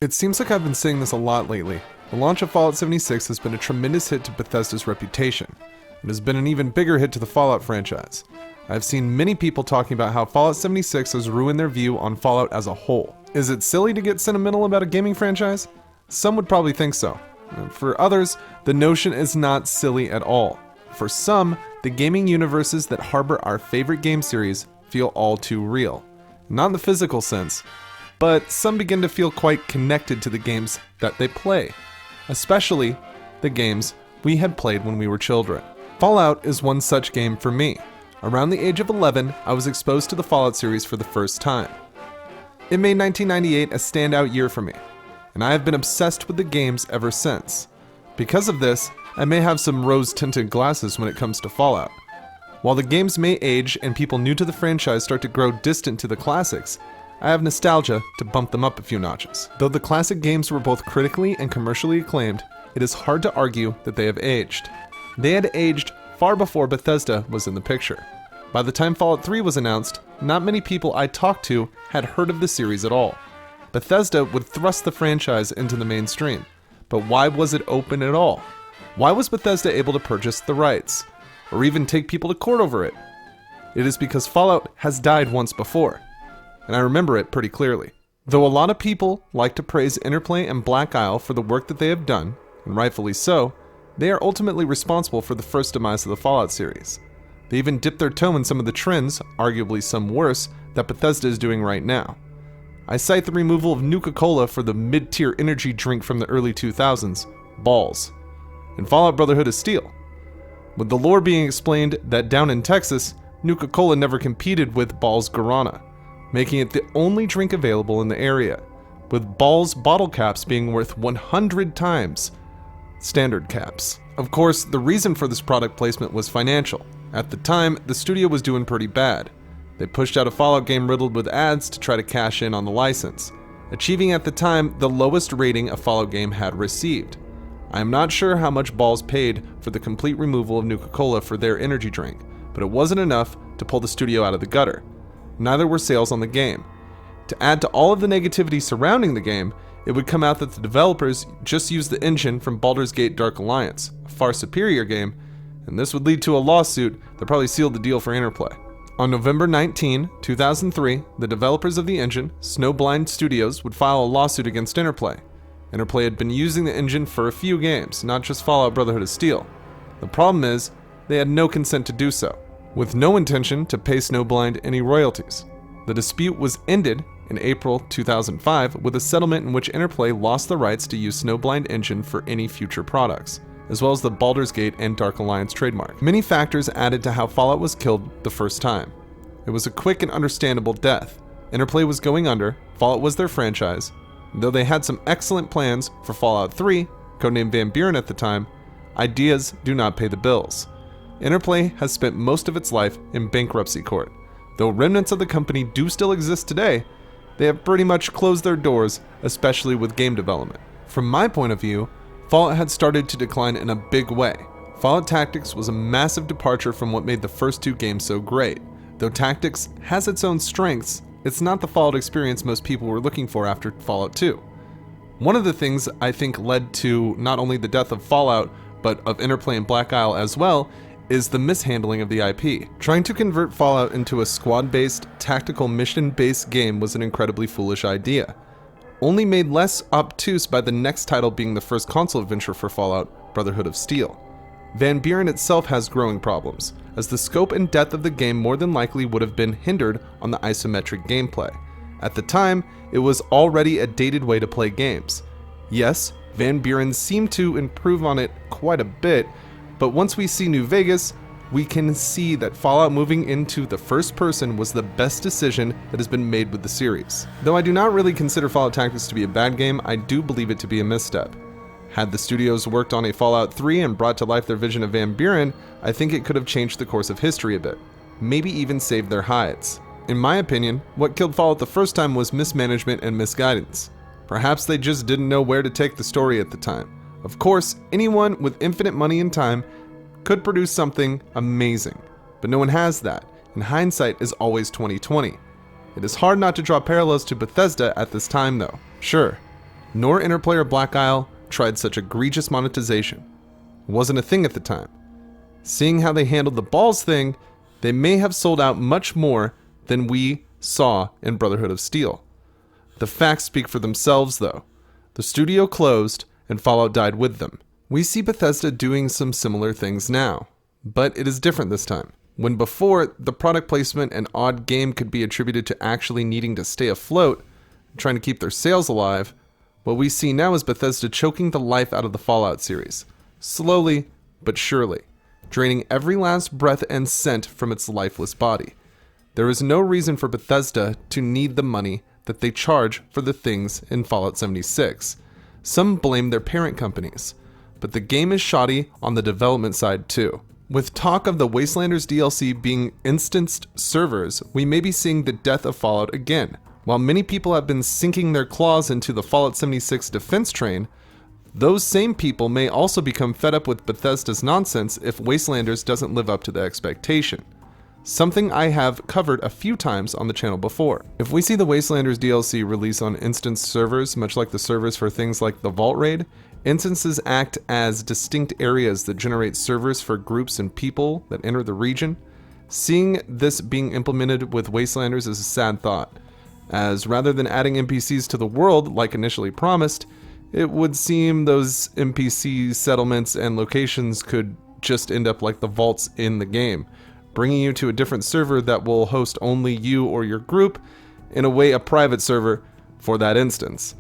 It seems like I've been saying this a lot lately. The launch of Fallout 76 has been a tremendous hit to Bethesda's reputation. It has been an even bigger hit to the Fallout franchise. I've seen many people talking about how Fallout 76 has ruined their view on Fallout as a whole. Is it silly to get sentimental about a gaming franchise? Some would probably think so. For others, the notion is not silly at all. For some, the gaming universes that harbor our favorite game series feel all too real. Not in the physical sense, but some begin to feel quite connected to the games that they play, especially the games we had played when we were children. Fallout is one such game for me. Around the age of 11, I was exposed to the Fallout series for the first time. It made 1998 a standout year for me, and I have been obsessed with the games ever since. Because of this, I may have some rose-tinted glasses when it comes to Fallout. While the games may age and people new to the franchise start to grow distant to the classics, I have nostalgia to bump them up a few notches. Though the classic games were both critically and commercially acclaimed, it is hard to argue that they have aged. They had aged far before Bethesda was in the picture. By the time Fallout 3 was announced, not many people I talked to had heard of the series at all. Bethesda would thrust the franchise into the mainstream, but why was it open at all? Why was Bethesda able to purchase the rights, or even take people to court over it? It is because Fallout has died once before, and I remember it pretty clearly. Though a lot of people like to praise Interplay and Black Isle for the work that they have done, and rightfully so, they are ultimately responsible for the first demise of the Fallout series. They even dipped their toe in some of the trends, arguably some worse, that Bethesda is doing right now. I cite the removal of Nuka-Cola for the mid-tier energy drink from the early 2000s, Balls, and Fallout Brotherhood of Steel. With the lore being explained that down in Texas, Nuka-Cola never competed with Balls Guarana, making it the only drink available in the area, with Balls bottle caps being worth 100 times standard caps. Of course, the reason for this product placement was financial. At the time, the studio was doing pretty bad. They pushed out a Fallout game riddled with ads to try to cash in on the license, achieving at the time the lowest rating a Fallout game had received. I am not sure how much Balls paid for the complete removal of Nuka-Cola for their energy drink, but it wasn't enough to pull the studio out of the gutter. Neither were sales on the game. To add to all of the negativity surrounding the game, it would come out that the developers just used the engine from Baldur's Gate Dark Alliance, a far superior game, and this would lead to a lawsuit that probably sealed the deal for Interplay. On November 19, 2003, the developers of the engine, Snowblind Studios, would file a lawsuit against Interplay. Interplay had been using the engine for a few games, not just Fallout Brotherhood of Steel. The problem is, they had no consent to do so, with no intention to pay Snowblind any royalties. The dispute was ended in April 2005 with a settlement in which Interplay lost the rights to use Snowblind Engine for any future products, as well as the Baldur's Gate and Dark Alliance trademark. Many factors added to how Fallout was killed the first time. It was a quick and understandable death. Interplay was going under, Fallout was their franchise, and though they had some excellent plans for Fallout 3, codenamed Van Buren at the time, ideas do not pay the bills. Interplay has spent most of its life in bankruptcy court. Though remnants of the company do still exist today, they have pretty much closed their doors, especially with game development. From my point of view, Fallout had started to decline in a big way. Fallout Tactics was a massive departure from what made the first two games so great. Though Tactics has its own strengths, it's not the Fallout experience most people were looking for after Fallout 2. One of the things I think led to not only the death of Fallout, but of Interplay and Black Isle as well, is the mishandling of the IP. Trying to convert Fallout into a squad-based, tactical mission-based game was an incredibly foolish idea, only made less obtuse by the next title being the first console adventure for Fallout, Brotherhood of Steel. Van Buren itself has growing problems, as the scope and depth of the game more than likely would have been hindered on the isometric gameplay. At the time, it was already a dated way to play games. Yes, Van Buren seemed to improve on it quite a bit, but once we see New Vegas, we can see that Fallout moving into the first person was the best decision that has been made with the series. Though I do not really consider Fallout Tactics to be a bad game, I do believe it to be a misstep. Had the studios worked on a Fallout 3 and brought to life their vision of Van Buren, I think it could have changed the course of history a bit, maybe even saved their hides. In my opinion, what killed Fallout the first time was mismanagement and misguidance. Perhaps they just didn't know where to take the story at the time. Of course, anyone with infinite money and time could produce something amazing, but no one has that, and hindsight is always 20/20. It is hard not to draw parallels to Bethesda at this time though. Sure, nor Interplay or Black Isle tried such egregious monetization. It wasn't a thing at the time. Seeing how they handled the balls thing, they may have sold out much more than we saw in Brotherhood of Steel. The facts speak for themselves, though. The studio closed, and Fallout died with them. We see Bethesda doing some similar things now, but it is different this time. When before, the product placement and odd game could be attributed to actually needing to stay afloat, trying to keep their sales alive, what we see now is Bethesda choking the life out of the Fallout series, slowly but surely, draining every last breath and scent from its lifeless body. There is no reason for Bethesda to need the money that they charge for the things in Fallout 76. Some blame their parent companies, but the game is shoddy on the development side too. With talk of the Wastelanders DLC being instanced servers, we may be seeing the death of Fallout again. While many people have been sinking their claws into the Fallout 76 defense train, those same people may also become fed up with Bethesda's nonsense if Wastelanders doesn't live up to the expectation. Something I have covered a few times on the channel before. If we see the Wastelanders DLC release on instance servers, much like the servers for things like the Vault Raid, instances act as distinct areas that generate servers for groups and people that enter the region. Seeing this being implemented with Wastelanders is a sad thought, as rather than adding NPCs to the world like initially promised, it would seem those NPC settlements and locations could just end up like the vaults in the game, bringing you to a different server that will host only you or your group, in a way a private server for that instance.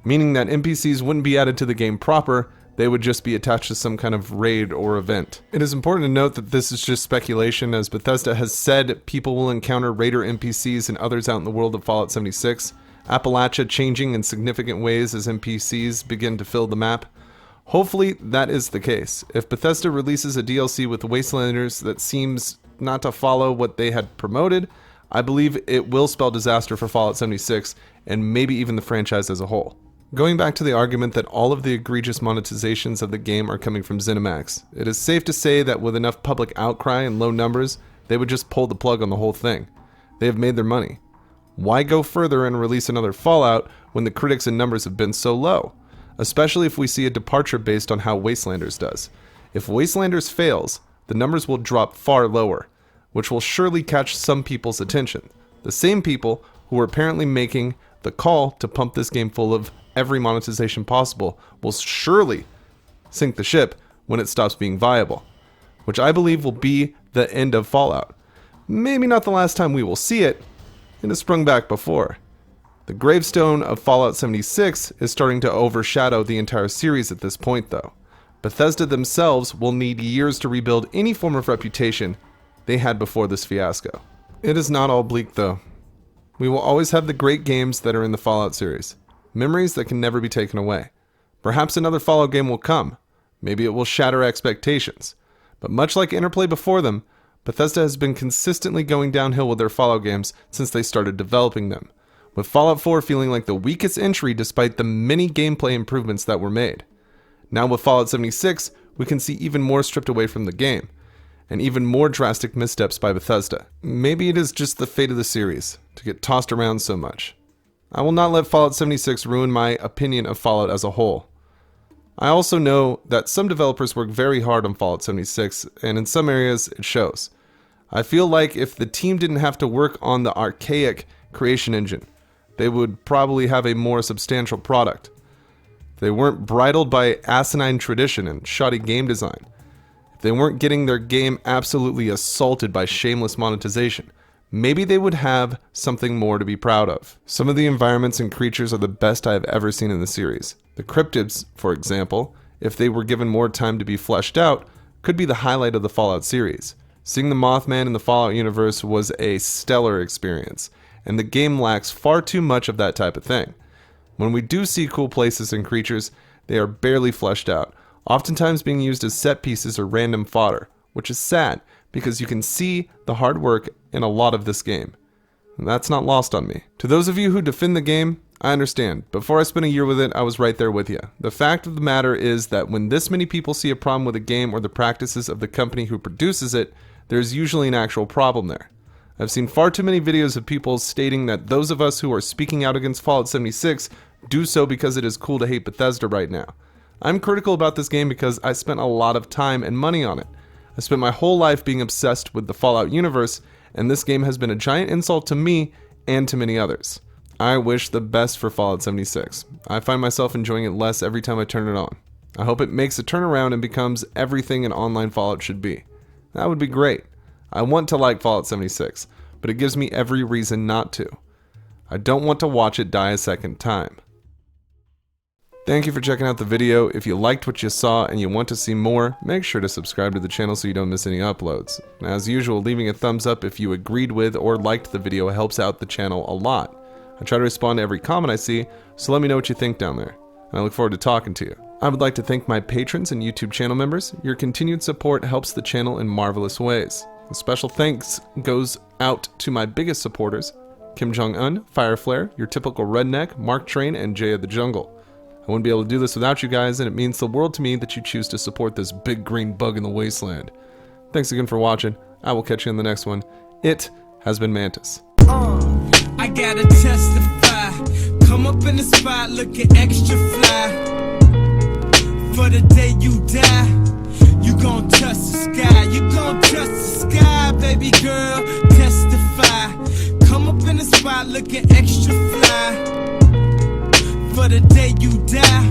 Meaning that NPCs wouldn't be added to the game proper, they would just be attached to some kind of raid or event. It is important to note that this is just speculation, as Bethesda has said people will encounter raider NPCs and others out in the world of Fallout 76, Appalachia changing in significant ways as NPCs begin to fill the map. Hopefully that is the case. If Bethesda releases a DLC with Wastelanders that seems not to follow what they had promoted, I believe it will spell disaster for Fallout 76 and maybe even the franchise as a whole. Going back to the argument that all of the egregious monetizations of the game are coming from ZeniMax, it is safe to say that with enough public outcry and low numbers, they would just pull the plug on the whole thing. They have made their money. Why go further and release another Fallout when the critics and numbers have been so low? Especially if we see a departure based on how Wastelanders does. If Wastelanders fails, the numbers will drop far lower, which will surely catch some people's attention. The same people who are apparently making the call to pump this game full of every monetization possible will surely sink the ship when it stops being viable, which I believe will be the end of Fallout. Maybe not the last time we will see it. It has sprung back before. The gravestone of Fallout 76 is starting to overshadow the entire series at this point though. Bethesda themselves will need years to rebuild any form of reputation they had before this fiasco. It is not all bleak though. We will always have the great games that are in the Fallout series. Memories that can never be taken away. Perhaps another Fallout game will come. Maybe it will shatter expectations. But much like Interplay before them, Bethesda has been consistently going downhill with their Fallout games since they started developing them, with Fallout 4 feeling like the weakest entry despite the many gameplay improvements that were made. Now with Fallout 76, we can see even more stripped away from the game, and even more drastic missteps by Bethesda. Maybe it is just the fate of the series, to get tossed around so much. I will not let Fallout 76 ruin my opinion of Fallout as a whole. I also know that some developers work very hard on Fallout 76, and in some areas it shows. I feel like if the team didn't have to work on the archaic creation engine, they would probably have a more substantial product. If they weren't bridled by asinine tradition and shoddy game design, if they weren't getting their game absolutely assaulted by shameless monetization, maybe they would have something more to be proud of. Some of the environments and creatures are the best I have ever seen in the series. The cryptids, for example, if they were given more time to be fleshed out, could be the highlight of the Fallout series. Seeing the Mothman in the Fallout universe was a stellar experience, and the game lacks far too much of that type of thing. When we do see cool places and creatures, they are barely fleshed out, oftentimes being used as set pieces or random fodder, which is sad because you can see the hard work in a lot of this game. And that's not lost on me. To those of you who defend the game, I understand. Before I spent a year with it, I was right there with you. The fact of the matter is that when this many people see a problem with a game or the practices of the company who produces it, there's usually an actual problem there. I've seen far too many videos of people stating that those of us who are speaking out against Fallout 76 do so because it is cool to hate Bethesda right now. I'm critical about this game because I spent a lot of time and money on it. I spent my whole life being obsessed with the Fallout universe, and this game has been a giant insult to me and to many others. I wish the best for Fallout 76. I find myself enjoying it less every time I turn it on. I hope it makes a turnaround and becomes everything an online Fallout should be. That would be great. I want to like Fallout 76, but it gives me every reason not to. I don't want to watch it die a second time. Thank you for checking out the video. If you liked what you saw and you want to see more, make sure to subscribe to the channel so you don't miss any uploads. As usual, leaving a thumbs up if you agreed with or liked the video helps out the channel a lot. I try to respond to every comment I see, so let me know what you think down there. And I look forward to talking to you. I would like to thank my patrons and YouTube channel members. Your continued support helps the channel in marvelous ways. A special thanks goes out to my biggest supporters, Kim Jong-un, Fireflare, Your Typical Redneck, Mark Train, and Jay of the Jungle. I wouldn't be able to do this without you guys, and it means the world to me that you choose to support this big green bug in the wasteland. Thanks again for watching. I will catch you in the next one. It has been Mantis. I gotta testify. Come up in the spot looking extra fly. For the day you die, you gon' touch the sky. You gon' touch the sky, baby girl. Testify. Come up in the spot looking extra fly. For the day you die,